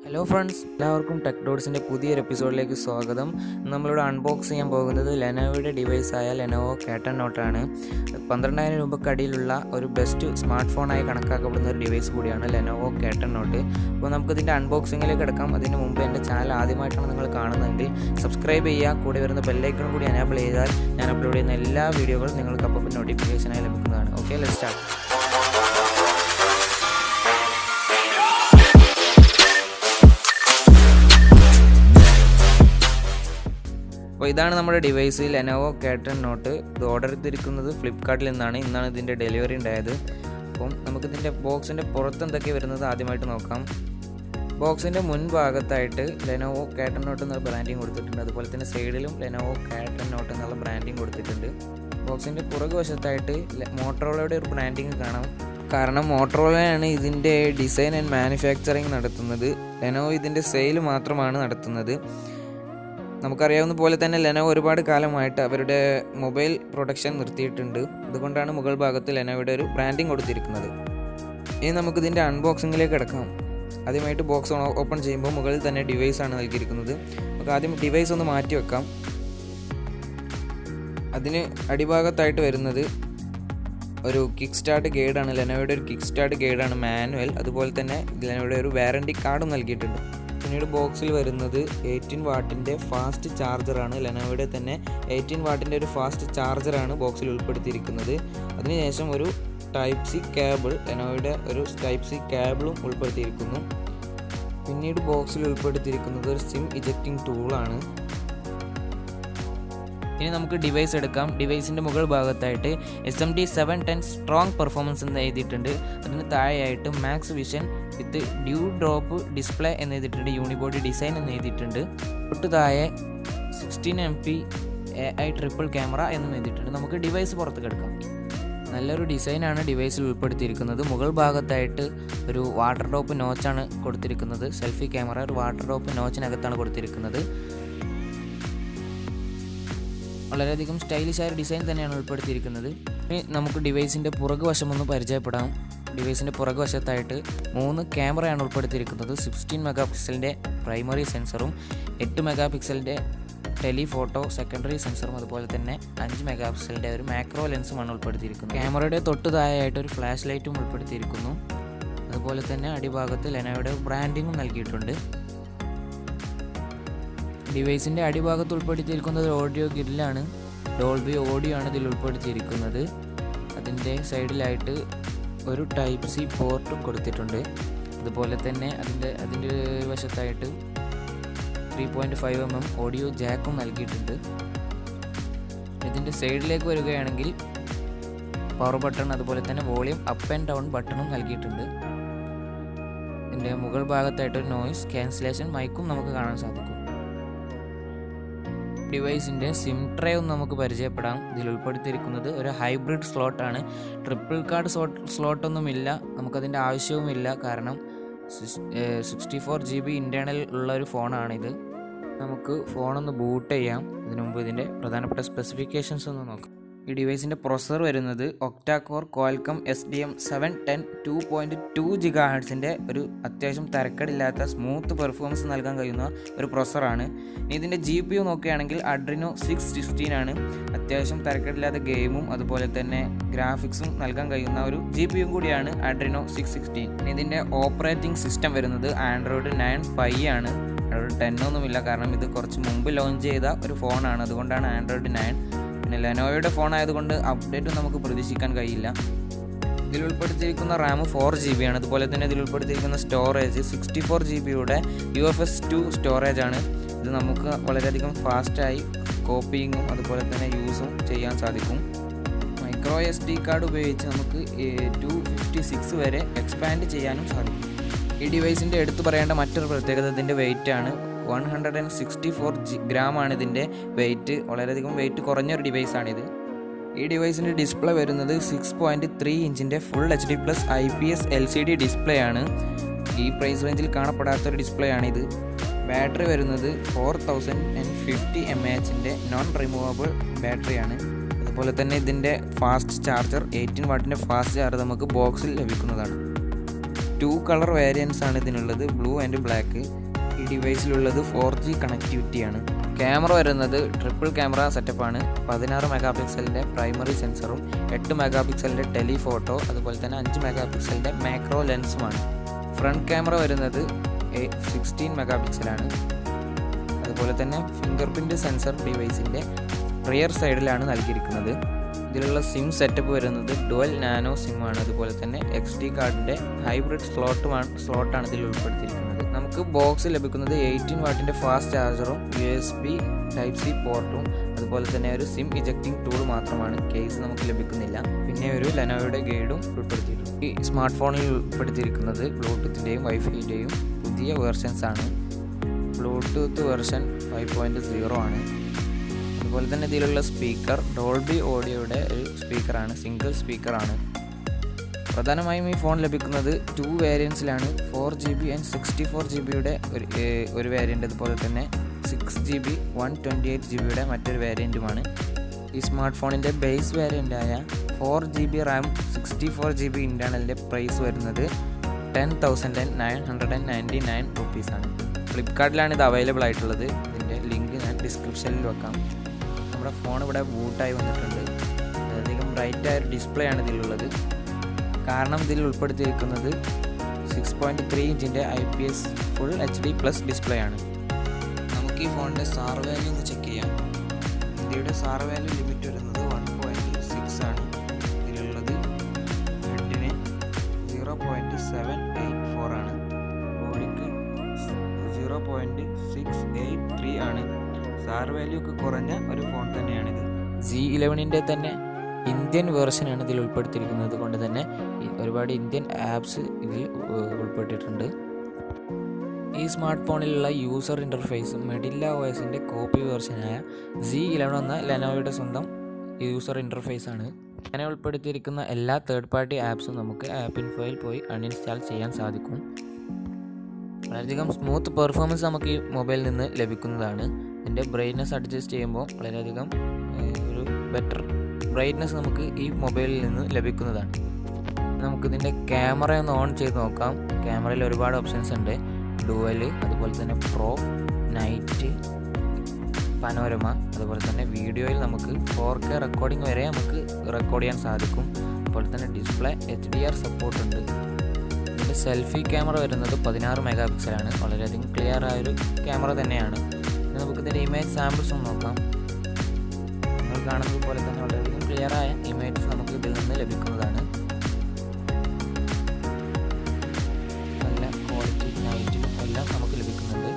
Hello friends, എല്ലാവർക്കും tech ഡോട്ട്സിൻ്റെ പുതിയൊരു എപ്പിസോഡിലേക്ക് സ്വാഗതം. നമ്മളിവിടെ അൺബോക്സ് ചെയ്യാൻ പോകുന്നത് ലെനോവോയുടെ ഡിവൈസായ ലെനോവോ K10 Note ആണ്. 12,000 രൂപക്കടിയിലുള്ള ഒരു ബെസ്റ്റ് സ്മാർട്ട് ഫോണായി കണക്കാക്കപ്പെടുന്ന ഒരു ഡിവൈസ് കൂടിയാണ് ലെനോവോ K10 Note. അപ്പോൾ നമുക്കിതിൻ്റെ അൺബോക്സിങ്ങിലേക്ക് കിടക്കാം. അതിന് മുമ്പ് എൻ്റെ ചാനൽ ആദ്യമായിട്ടാണ് നിങ്ങൾ കാണുന്നതെങ്കിൽ സബ്സ്ക്രൈബ് ചെയ്യുക. കൂടെ വരുന്ന ബെല്ലൈക്കണും കൂടി എനേബിൾ ചെയ്താൽ ഞാൻ അപ്ലോഡ് ചെയ്യുന്ന എല്ലാ വീഡിയോകളും നിങ്ങൾക്ക് അപ്പോൾ നോട്ടിഫിക്കേഷനായി ലഭിക്കുന്നതാണ്. Okay, let's start. അപ്പോൾ ഇതാണ് നമ്മുടെ ഡിവൈസ് ലെനോവോ K10 Note. ഇത് ഓർഡർ ചെയ്തിരിക്കുന്നത് ഫ്ലിപ്കാർട്ടിൽ നിന്നാണ്. ഇന്നാണ് ഇതിൻ്റെ ഡെലിവറി ഉണ്ടായത്. അപ്പം നമുക്കിതിൻ്റെ ബോക്സിൻ്റെ പുറത്ത് എന്തൊക്കെ വരുന്നത് ആദ്യമായിട്ട് നോക്കാം. ബോക്സിൻ്റെ മുൻഭാഗത്തായിട്ട് ലെനോവോ K10 Note എന്നുള്ള ബ്രാൻഡിങ് കൊടുത്തിട്ടുണ്ട്. അതുപോലെ തന്നെ സൈഡിലും ലെനോവോ K10 Note എന്നുള്ള ബ്രാൻഡിങ് കൊടുത്തിട്ടുണ്ട്. ബോക്സിൻ്റെ പുറകുവശത്തായിട്ട് മോട്ടോറോളയുടെ ഒരു ബ്രാൻഡിങ് കാണാം. കാരണം മോട്ടോറോളയാണ് ഇതിൻ്റെ ഡിസൈൻ ആൻഡ് മാനുഫാക്ചറിങ് നടത്തുന്നത്. ലെനോവോ ഇതിൻ്റെ സെയിൽ മാത്രമാണ് നടത്തുന്നത്. നമുക്കറിയാവുന്ന പോലെ തന്നെ ലെനോവോ ഒരുപാട് കാലമായിട്ട് അവരുടെ മൊബൈൽ പ്രൊഡക്ഷൻ നിർത്തിയിട്ടുണ്ട്. അതുകൊണ്ടാണ് മുകൾ ഭാഗത്ത് ലെനോവോയുടെ ഒരു ബ്രാൻഡിങ് കൊടുത്തിരിക്കുന്നത്. ഇനി നമുക്കിതിൻ്റെ അൺബോക്സിങ്ങിലേക്ക് കിടക്കാം. ആദ്യമായിട്ട് ബോക്സ് ഓപ്പൺ ചെയ്യുമ്പോൾ മുകളിൽ തന്നെ ഡിവൈസാണ് നൽകിയിരിക്കുന്നത്. നമുക്ക് ആദ്യം ഡിവൈസ് ഒന്ന് മാറ്റി വെക്കാം. അതിന് അടിഭാഗത്തായിട്ട് വരുന്നത് ഒരു കിക്ക് സ്റ്റാർട്ട് ഗൈഡാണ്. ലെനോവോയുടെ ഒരു കിക്ക് സ്റ്റാർട്ട് ഗൈഡാണ്, മാനുവൽ. അതുപോലെ തന്നെ ലെനോവോയുടെ ഒരു വാറണ്ടി കാർഡും നൽകിയിട്ടുണ്ട്. പിന്നീട് ബോക്സിൽ വരുന്നത് 18 വാട്ടിൻ്റെ ഫാസ്റ്റ് ചാർജറാണ്. ലെനോവോയുടെ തന്നെ 18 വാട്ടിൻ്റെ ഒരു ഫാസ്റ്റ് ചാർജറാണ് ബോക്സിൽ ഉൾപ്പെടുത്തിയിരിക്കുന്നത്. അതിനുശേഷം ഒരു ടൈപ്പ് സി കേബിൾ, ലെനോവോയുടെ ഒരു ടൈപ്പ് സി കേബിളും ഉൾപ്പെടുത്തിയിരിക്കുന്നു. പിന്നീട് ബോക്സിൽ ഉൾപ്പെടുത്തിയിരിക്കുന്നത് ഒരു സിം ഇജക്റ്റിംഗ് ടൂളാണ്. ഇനി നമുക്ക് ഡിവൈസ് എടുക്കാം. ഡിവൈസിൻ്റെ മുകൾ ഭാഗത്തായിട്ട് SMT 710 സ്ട്രോങ് പെർഫോമൻസ് എന്ന് എഴുതിയിട്ടുണ്ട്. അതിന് താഴെയായിട്ട് max vision with dew drop display എന്ന് എഴുതിയിട്ടുണ്ട്. യൂണിബോഡി ഡിസൈൻ എന്ന് എഴുതിയിട്ടുണ്ട്. തൊട്ട് താഴെ 16 MP AI ട്രിപ്പിൾ ക്യാമറ എന്നും എഴുതിയിട്ടുണ്ട്. നമുക്ക് ഡിവൈസ് പുറത്തേക്ക് എടുക്കാം. നല്ലൊരു ഡിസൈനാണ് ഡിവൈസിൽ ഉൾപ്പെടുത്തിയിരിക്കുന്നത്. മുകൾ ഭാഗത്തായിട്ട് ഒരു വാട്ടർ ഡ്രോപ്പ് നോച്ചാണ് കൊടുത്തിരിക്കുന്നത്. സെൽഫി ക്യാമറ ഒരു വാട്ടർ ഡ്രോപ്പ് നോച്ചിനകത്താണ് കൊടുത്തിരിക്കുന്നത്. വളരെയധികം സ്റ്റൈലിഷ് ആയ ഡിസൈൻ തന്നെയാണ് ഉൾപ്പെടുത്തിയിരിക്കുന്നത്. ഇനി നമുക്ക് ഡിവൈസിൻ്റെ പുറകുവശം ഒന്ന് പരിചയപ്പെടാം. ഡിവൈസിൻ്റെ പുറകുവശത്തായിട്ട് 3 ക്യാമറയാണ് ഉൾപ്പെടുത്തിയിരിക്കുന്നത്. 16 മെഗാ പിക്സലിൻ്റെ പ്രൈമറി സെൻസറും 8 മെഗാ പിക്സലിൻ്റെ ടെലിഫോട്ടോ സെക്കൻഡറി സെൻസറും അതുപോലെ തന്നെ 5 മെഗാ പിക്സലിൻ്റെ ഒരു മാക്രോ ലെൻസുമാണ് ഉൾപ്പെടുത്തിയിരിക്കുന്നത്. ക്യാമറയുടെ തൊട്ട് താഴെയായിട്ട് ഒരു ഫ്ലാഷ് ലൈറ്റും ഉൾപ്പെടുത്തിയിരിക്കുന്നു. അതുപോലെ തന്നെ അടിഭാഗത്ത് ലെനോവോയുടെ ബ്രാൻഡിങ്ങും നൽകിയിട്ടുണ്ട്. ഡിവൈസിൻ്റെ അടിഭാഗത്ത് ഉൾപ്പെടുത്തിയിരിക്കുന്നത് ഓഡിയോ ഗ്രില്ലാണ്. ഡോൾബി ഓഡിയോ ആണ് ഇതിൽ ഉൾപ്പെടുത്തിയിരിക്കുന്നത്. അതിൻ്റെ സൈഡിലായിട്ട് ഒരു ടൈപ്പ് സി പോർട്ടും കൊടുത്തിട്ടുണ്ട്. അതുപോലെ തന്നെ അതിൻ്റെ വശത്തായിട്ട് 3.5 mm ഓഡിയോ ജാക്കും നൽകിയിട്ടുണ്ട്. ഇതിൻ്റെ സൈഡിലേക്ക് വരികയാണെങ്കിൽ പവർ ബട്ടൺ അതുപോലെ തന്നെ വോളിയം അപ്പ് ആൻഡ് ഡൗൺ ബട്ടണും നൽകിയിട്ടുണ്ട്. ഇതിൻ്റെ മുകൾ ഭാഗത്തായിട്ട് ഒരു നോയിസ് ക്യാൻസലേഷൻ മൈക്കും നമുക്ക് കാണാൻ സാധിക്കും. ഡിവൈസിൻ്റെ സിം ട്രേ ഒന്ന് നമുക്ക് പരിചയപ്പെടാം. ഇതിൽ ഉൾപ്പെടുത്തിയിരിക്കുന്നത് ഒരു ഹൈബ്രിഡ് സ്ലോട്ടാണ്. ട്രിപ്പിൾ കാർഡ് സ്ലോട്ടൊന്നുമില്ല, നമുക്കതിൻ്റെ ആവശ്യവുമില്ല. കാരണം 64 GB ഇൻറ്റേർണൽ ഉള്ള ഒരു ഫോണാണിത്. നമുക്ക് ഫോണൊന്ന് ബൂട്ട് ചെയ്യാം. അതിനു മുമ്പ് ഇതിൻ്റെ പ്രധാനപ്പെട്ട സ്പെസിഫിക്കേഷൻസ് ഒന്ന് നോക്കാം. ഈ ഡിവൈസിൻ്റെ പ്രൊസസ്സർ വരുന്നത് octa core Qualcomm SDM 710 2.2 GHz ഒരു അത്യാവശ്യം തരക്കേടില്ലാത്ത സ്മൂത്ത് പെർഫോമൻസ് നൽകാൻ കഴിയുന്ന ഒരു പ്രൊസസ്സറാണ്. ഇതിൻ്റെ GPU നോക്കുകയാണെങ്കിൽ അഡ്രിനോ 616 ആണ്. അത്യാവശ്യം തരക്കേടില്ലാത്ത ഗെയിമും അതുപോലെ തന്നെ ഗ്രാഫിക്സും നൽകാൻ കഴിയുന്ന ഒരു GPU കൂടിയാണ് അഡ്രിനോ 616. ഇതിൻ്റെ ഓപ്പറേറ്റിംഗ് സിസ്റ്റം വരുന്നത് ആൻഡ്രോയിഡ് 9 Pie ആണ്. ആൻഡ്രോയിഡ് 10 ഒന്നുമില്ല, കാരണം ഇത് കുറച്ച് മുമ്പ് ലോഞ്ച് ചെയ്ത ഒരു ഫോണാണ്. അതുകൊണ്ടാണ് ആൻഡ്രോയിഡ് 9. പിന്നെ ലെനോവോയുടെ ഫോൺ ആയതുകൊണ്ട് അപ്ഡേറ്റും നമുക്ക് പ്രതീക്ഷിക്കാൻ കഴിയില്ല. ഇതിൽ ഉൾപ്പെടുത്തിയിരിക്കുന്ന റാം 4 GB ആണ്. അതുപോലെ തന്നെ ഇതിൽ ഉൾപ്പെടുത്തിയിരിക്കുന്ന സ്റ്റോറേജ് 64 GB UFS 2 സ്റ്റോറേജ് ആണ്. ഇത് നമുക്ക് വളരെയധികം ഫാസ്റ്റായി കോപ്പിയിങ്ങും അതുപോലെ തന്നെ യൂസും ചെയ്യാൻ സാധിക്കും. മൈക്രോ SD കാർഡ് ഉപയോഗിച്ച് നമുക്ക് 256 വരെ എക്സ്പാൻഡ് ചെയ്യാനും സാധിക്കും. ഈ ഡിവൈസിൻ്റെ എടുത്തു പറയേണ്ട മറ്റൊരു പ്രത്യേകത ഇതിൻ്റെ വെയിറ്റ് ആണ്. 164 ഗ്രാമാണ് ഇതിൻ്റെ വെയിറ്റ്. വളരെയധികം വെയിറ്റ് കുറഞ്ഞൊരു ഡിവൈസാണിത്. ഈ ഡിവൈസിൻ്റെ ഡിസ്പ്ലേ വരുന്നത് 6.3 ഇഞ്ചിൻ്റെ full HD+ IPS LCD display ആണ്. ഈ പ്രൈസ് റേഞ്ചിൽ കാണപ്പെടാത്തൊരു ഡിസ്പ്ലേ ആണിത്. ബാറ്ററി വരുന്നത് 4050 mAh നോൺ റിമൂവബിൾ ബാറ്ററിയാണ്. അതുപോലെ തന്നെ ഇതിൻ്റെ ഫാസ്റ്റ് ചാർജർ 18 വാട്ടിൻ്റെ ഫാസ്റ്റ് ചാർജർ നമുക്ക് ബോക്സിൽ ലഭിക്കുന്നതാണ്. 2 കളർ വേരിയൻസ് ആണ് ഇതിനുള്ളത്, ബ്ലൂ ആൻഡ് ബ്ലാക്ക്. ഈ ഡിവൈസിലുള്ളത് 4G കണക്ടിവിറ്റിയാണ്. ക്യാമറ വരുന്നത് ട്രിപ്പിൾ ക്യാമറ സെറ്റപ്പാണ്. 16 മെഗാ പിക്സലിൻ്റെ പ്രൈമറി സെൻസറും 8 മെഗാ പിക്സലിൻ്റെ ടെലിഫോട്ടോ അതുപോലെ തന്നെ 5 മെഗാ പിക്സലിൻ്റെ മാക്രോ ലെൻസുമാണ്. ഫ്രണ്ട് ക്യാമറ വരുന്നത് 16 മെഗാ പിക്സലാണ്. അതുപോലെ തന്നെ ഫിംഗർ പ്രിൻറ്റ് സെൻസർ ഡിവൈസിൻ്റെ റിയർ സൈഡിലാണ് നൽകിയിരിക്കുന്നത്. ഇതിലുള്ള സിം സെറ്റപ്പ് വരുന്നത് ഡുവൽ നാനോ സിം ആണ്. അതുപോലെ തന്നെ XD കാർഡിൻ്റെ ഹൈബ്രിഡ് സ്ലോട്ടാണ് ഇതിൽ ഉൾപ്പെടുത്തിയിരിക്കുന്നത്. നമുക്ക് ബോക്സ് ലഭിക്കുന്നത് 18 വാട്ടിൻ്റെ ഫാസ്റ്റ് ചാർജറും USB Type-C പോർട്ടും അതുപോലെ തന്നെ ഒരു സിം ഇജക്റ്റിംഗ് ടൂൾ മാത്രമാണ്. കേസ് നമുക്ക് ലഭിക്കുന്നില്ല. പിന്നെ ഒരു ലെനോവോയുടെ ഗൈഡും ഉൾപ്പെടുത്തിയിട്ടുണ്ട്. ഈ സ്മാർട്ട് ഫോണിൽ ഉൾപ്പെടുത്തിയിരിക്കുന്നത് ബ്ലൂടൂത്തിൻ്റെയും വൈഫൈൻ്റെയും പുതിയ വേർഷൻസ് ആണ്. ബ്ലൂടൂത്ത് വേർഷൻ 5.0 ആണ്. അതുപോലെ തന്നെ ഇതിലുള്ള സ്പീക്കർ ഡോൾബി ഓഡിയോയുടെ ഒരു സ്പീക്കറാണ്, സിംഗിൾ സ്പീക്കറാണ്. പ്രധാനമായും ഈ ഫോൺ ലഭിക്കുന്നത് 2 വേരിയൻസിലാണ്. 4GB ആൻഡ് 64GBയുടെ ഒരു വേരിയൻ്റ്, അതുപോലെ തന്നെ 6GB 128GB മറ്റൊരു വേരിയൻറ്റുമാണ്. ഈ സ്മാർട്ട് ഫോണിൻ്റെ ബേസ് വേരിയൻ്റായ 4GB റാം 64GB ഇൻറ്റേർണലിൻ്റെ പ്രൈസ് വരുന്നത് 10,999 റുപ്പീസാണ്. ഫ്ലിപ്കാർട്ടിലാണ് ഇത് അവൈലബിൾ ആയിട്ടുള്ളത്. ഇതിൻ്റെ ലിങ്ക് ഞാൻ ഡിസ്ക്രിപ്ഷനിൽ വെക്കാം. നമ്മുടെ ഫോൺ ഇവിടെ ബൂട്ടായി വന്നിട്ടുണ്ട്. വളരെയധികം ബ്രൈറ്റ് ആയ ഒരു ഡിസ്പ്ലേ ആണ് ഇതിലുള്ളത്. കാരണം ഇതിൽ ഉൾപ്പെടുത്തിയിരിക്കുന്നത് 6.3 ഇഞ്ചിൻ്റെ IPS ഫുൾ HD+ ഡിസ്പ്ലേ ആണ്. നമുക്ക് ഈ ഫോണിൻ്റെ സാർ വാല്യൂ ഒന്ന് ചെക്ക് ചെയ്യാം. ഇന്ത്യയുടെ സാർ വാല്യൂ ലിമിറ്റ് വരുന്നത് 1.6 ആണ്. ഇതിലുള്ളത് ഹെഡിന് 0.784 ആണ്. ബോഡിക്ക് 0.683 ആണ്. സാർ വാല്യൂ ഒക്കെ കുറഞ്ഞ ഒരു ഫോൺ തന്നെയാണിത്. G11ൻ്റെ തന്നെ ഇന്ത്യൻ വേർഷനാണ് ഇതിൽ ഉൾപ്പെടുത്തിയിരിക്കുന്നത്. കൊണ്ട് തന്നെ ഒരുപാട് ഇന്ത്യൻ ആപ്സ് ഇതിൽ ഉൾപ്പെട്ടിട്ടുണ്ട്. ഈ smart ഫോണിലുള്ള user interface മെഡില്ല OSൻ്റെ copy വേർഷനായ G11 എന്ന ലെനോവോയുടെ സ്വന്തം യൂസർ ഇൻ്റർഫേസ് ആണ്. അങ്ങനെ ഉൾപ്പെടുത്തിയിരിക്കുന്ന എല്ലാ തേർഡ് പാർട്ടി ആപ്സും നമുക്ക് ആപ്പ് ഇൻഫോയിൽ പോയി അൺഇൻസ്റ്റാൾ ചെയ്യാൻ സാധിക്കും. വളരെയധികം സ്മൂത്ത് പെർഫോമൻസ് നമുക്ക് ഈ മൊബൈലിൽ നിന്ന് ലഭിക്കുന്നതാണ്. ഇതിൻ്റെ ബ്രൈറ്റ്നസ് അഡ്ജസ്റ്റ് ചെയ്യുമ്പോൾ വളരെയധികം ഒരു ബെറ്റർ ബ്രൈറ്റ്നസ് നമുക്ക് ഈ മൊബൈലിൽ നിന്ന് ലഭിക്കുന്നതാണ്. നമുക്കിതിൻ്റെ ക്യാമറ ഒന്ന് ഓൺ ചെയ്ത് നോക്കാം. ക്യാമറയിൽ ഒരുപാട് ഓപ്ഷൻസ് ഉണ്ട്. ഡുവൽ, അതുപോലെ തന്നെ പ്രോ, നൈറ്റ്, പനോരമ, അതുപോലെ തന്നെ വീഡിയോയിൽ നമുക്ക് 4K റെക്കോർഡിംഗ് വരെ നമുക്ക് റെക്കോർഡ് ചെയ്യാൻ സാധിക്കും. അതുപോലെ തന്നെ ഡിസ്പ്ലേ HDR സപ്പോർട്ട് ഉണ്ട്. ഇതിൻ്റെ സെൽഫി ക്യാമറ വരുന്നത് 16 മെഗാ പിക്സലാണ്. വളരെയധികം ക്ലിയർ ആയൊരു ക്യാമറ തന്നെയാണ്. നമുക്കിതിൻ്റെ ഇമേജ് സാമ്പിൾസ് ഒന്ന് നോക്കാം. നിങ്ങൾ കാണുന്നത് പോലെ തന്നെ വളരെയധികം ക്ലിയർ ആയ ഇമേജസ് നമുക്ക് ഇതിൽ നിന്ന് ലഭിക്കുന്നതാണ്. നല്ല ക്വാളിറ്റി നൈറ്റിലും എല്ലാം നമുക്ക് ലഭിക്കുന്നുണ്ട്.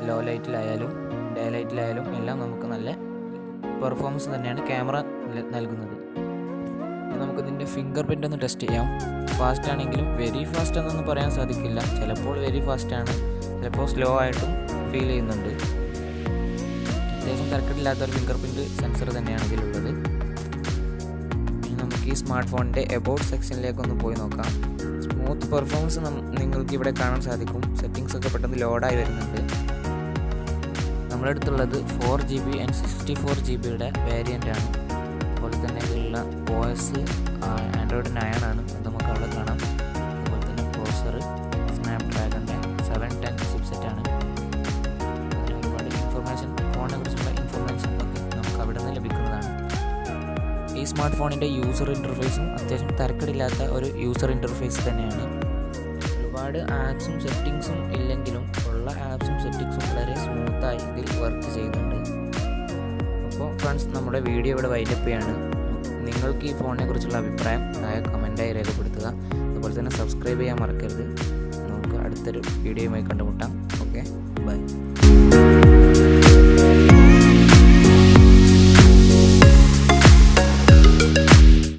ലോ ലൈറ്റിലായാലും ഡേ ലൈറ്റിലായാലും എല്ലാം നമുക്ക് നല്ല പെർഫോമൻസ് തന്നെയാണ് ക്യാമറ നൽകുന്നത്. നമുക്കിതിൻ്റെ ഫിംഗർ പ്രിൻ്റ് ഒന്ന് ടെസ്റ്റ് ചെയ്യാം. ഫാസ്റ്റ് ആണെങ്കിലും വെരി ഫാസ്റ്റ് എന്നൊന്നും പറയാൻ സാധിക്കില്ല. ചിലപ്പോൾ വെരി ഫാസ്റ്റാണ്, ചിലപ്പോൾ സ്ലോ ആയിട്ടും ഫീൽ ചെയ്യുന്നുണ്ട്. അത്യാവശ്യം തിരക്കില്ലാത്തൊരു ഫിംഗർ പ്രിൻറ്റ് സെൻസർ തന്നെയാണ് ഇതിലുള്ളത്. ഇനി നമുക്ക് ഈ സ്മാർട്ട് ഫോണിൻ്റെ എബൌട്ട് സെക്ഷനിലേക്കൊന്ന് പോയി നോക്കാം. സ്മൂത്ത് പെർഫോമൻസ് നിങ്ങൾക്ക് ഇവിടെ കാണാൻ സാധിക്കും. സെറ്റിങ്സ് ഒക്കെ പെട്ടെന്ന് ലോഡായി വരുന്നുണ്ട്. നമ്മുടെ അടുത്തുള്ളത് 4GB ആൻഡ് 64GBയുടെ വേരിയൻ്റാണ്. അതുപോലെ തന്നെ ഇതിലുള്ള OS ആൻഡ്രോയിഡ് 9 ആണ്. അത് നമുക്ക് അവിടെ കാണാം. അതുപോലെ തന്നെ പ്രോസർ സ്നാപ്ഡ്രാഗണിൻ്റെ 710 ചിപ്സെറ്റാണ്. അങ്ങനെ ഒരുപാട് ഫോണിനെ കുറിച്ചുള്ള ഇൻഫർമേഷൻ ഒക്കെ നമുക്ക് അവിടെ നിന്ന് ലഭിക്കുന്നതാണ്. ഈ സ്മാർട്ട് ഫോണിൻ്റെ യൂസർ ഇൻ്റർഫേസും അത്യാവശ്യം തിരക്കിടില്ലാത്ത ഒരു യൂസർ ഇൻ്റർഫേസ് തന്നെയാണ്. ഒരുപാട് ആപ്സും സെറ്റിങ്സും ഇല്ലെങ്കിലും ഉള്ള ആപ്സും സെറ്റിങ്സും വളരെ സ്മൂത്തായി ഇതിൽ വർക്ക് ചെയ്യുന്നുണ്ട്. അപ്പോൾ ഫ്രണ്ട്സ്, നമ്മുടെ വീഡിയോ ഇവിടെ വൈൻഡപ്പ് ചെയ്യാണ്. നിങ്ങൾക്ക് ഈ ഫോണിനെ കുറിച്ചുള്ള അഭിപ്രായം കമൻറ്റായി രേഖപ്പെടുത്തുക. അതുപോലെ തന്നെ സബ്സ്ക്രൈബ് ചെയ്യാൻ മറക്കരുത്. നമുക്ക് അടുത്തൊരു വീഡിയോയുമായി കണ്ടുമുട്ടാം. Okay, by.